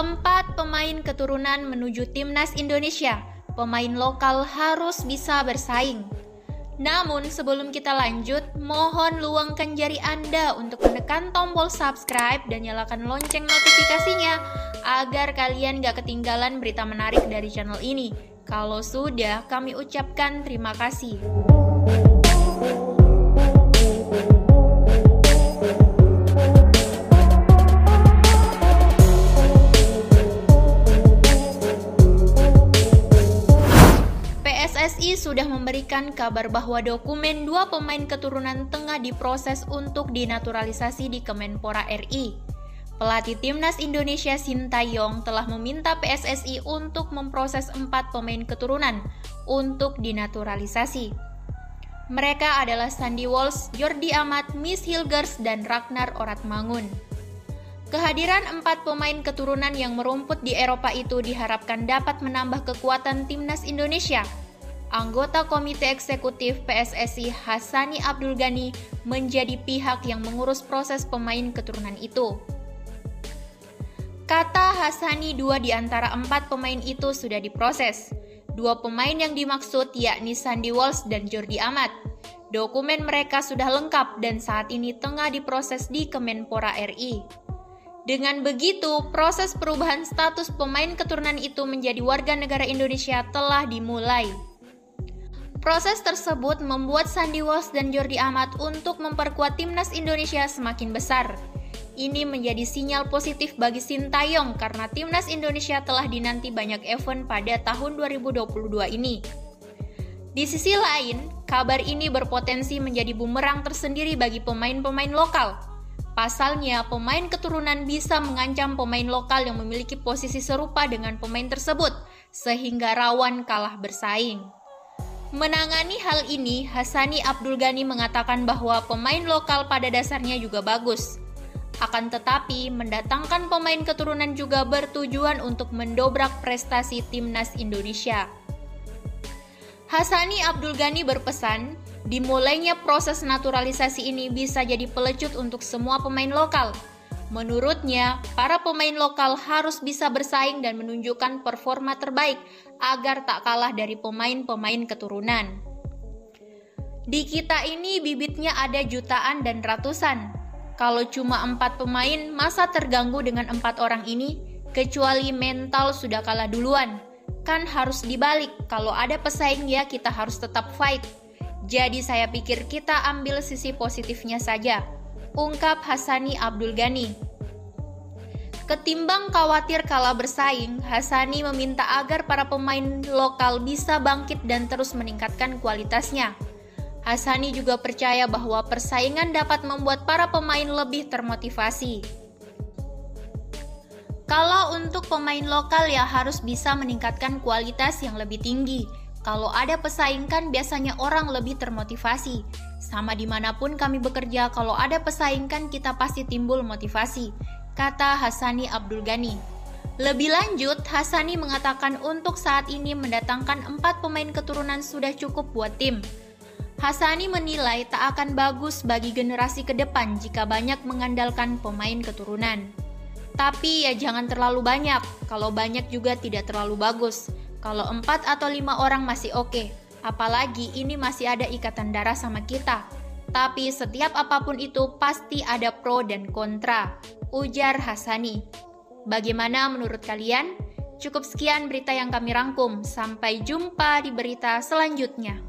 4 pemain keturunan menuju timnas Indonesia. Pemain lokal harus bisa bersaing. Namun sebelum kita lanjut, mohon luangkan jari Anda untuk menekan tombol subscribe dan nyalakan lonceng notifikasinya agar kalian gak ketinggalan berita menarik dari channel ini. Kalau sudah, kami ucapkan terima kasih. PSSI sudah memberikan kabar bahwa dokumen 2 pemain keturunan tengah diproses untuk dinaturalisasi di Kemenpora RI. Pelatih Timnas Indonesia Sintayong telah meminta PSSI untuk memproses 4 pemain keturunan untuk dinaturalisasi. Mereka adalah Sandy Walsh, Jordi Amat, Miss Hilgers, dan Ragnar Oratmangun. Kehadiran 4 pemain keturunan yang merumput di Eropa itu diharapkan dapat menambah kekuatan Timnas Indonesia. Anggota Komite Eksekutif PSSI Hassani Abdul Ghani menjadi pihak yang mengurus proses pemain keturunan itu. Kata Hassani, 2 di antara 4 pemain itu sudah diproses. 2 pemain yang dimaksud yakni Sandy Walsh dan Jordi Amat. Dokumen mereka sudah lengkap dan saat ini tengah diproses di Kemenpora RI. Dengan begitu, proses perubahan status pemain keturunan itu menjadi warga negara Indonesia telah dimulai. Proses tersebut membuat Sandy Walsh dan Jordi Amat untuk memperkuat Timnas Indonesia semakin besar. Ini menjadi sinyal positif bagi Sintayong karena Timnas Indonesia telah dinanti banyak event pada tahun 2022 ini. Di sisi lain, kabar ini berpotensi menjadi bumerang tersendiri bagi pemain-pemain lokal. Pasalnya, pemain keturunan bisa mengancam pemain lokal yang memiliki posisi serupa dengan pemain tersebut, sehingga rawan kalah bersaing. Menangani hal ini, Hassani Abdul Ghani mengatakan bahwa pemain lokal pada dasarnya juga bagus. Akan tetapi, mendatangkan pemain keturunan juga bertujuan untuk mendobrak prestasi Timnas Indonesia. Hassani Abdul Ghani berpesan, dimulainya proses naturalisasi ini bisa jadi pelecut untuk semua pemain lokal. Menurutnya, para pemain lokal harus bisa bersaing dan menunjukkan performa terbaik agar tak kalah dari pemain-pemain keturunan. Di kita ini bibitnya ada jutaan dan ratusan. Kalau cuma 4 pemain, masa terganggu dengan 4 orang ini? Kecuali mental sudah kalah duluan. Kan harus dibalik, kalau ada pesaing ya kita harus tetap fight. Jadi saya pikir kita ambil sisi positifnya saja, ungkap Hassani Abdul Ghani. Ketimbang khawatir kalah bersaing, Hassani meminta agar para pemain lokal bisa bangkit dan terus meningkatkan kualitasnya. Hassani juga percaya bahwa persaingan dapat membuat para pemain lebih termotivasi. Kalau untuk pemain lokal ya harus bisa meningkatkan kualitas yang lebih tinggi. Kalau ada pesaing kan biasanya orang lebih termotivasi. Sama dimanapun kami bekerja, kalau ada pesaing kan kita pasti timbul motivasi, kata Hassani Abdul Ghani. Lebih lanjut, Hassani mengatakan untuk saat ini mendatangkan 4 pemain keturunan sudah cukup buat tim. Hassani menilai tak akan bagus bagi generasi ke depan jika banyak mengandalkan pemain keturunan. Tapi ya jangan terlalu banyak, kalau banyak juga tidak terlalu bagus. Kalau 4 atau 5 orang masih oke, apalagi ini masih ada ikatan darah sama kita. Tapi setiap apapun itu pasti ada pro dan kontra, ujar Hassani. Bagaimana menurut kalian? Cukup sekian berita yang kami rangkum, sampai jumpa di berita selanjutnya.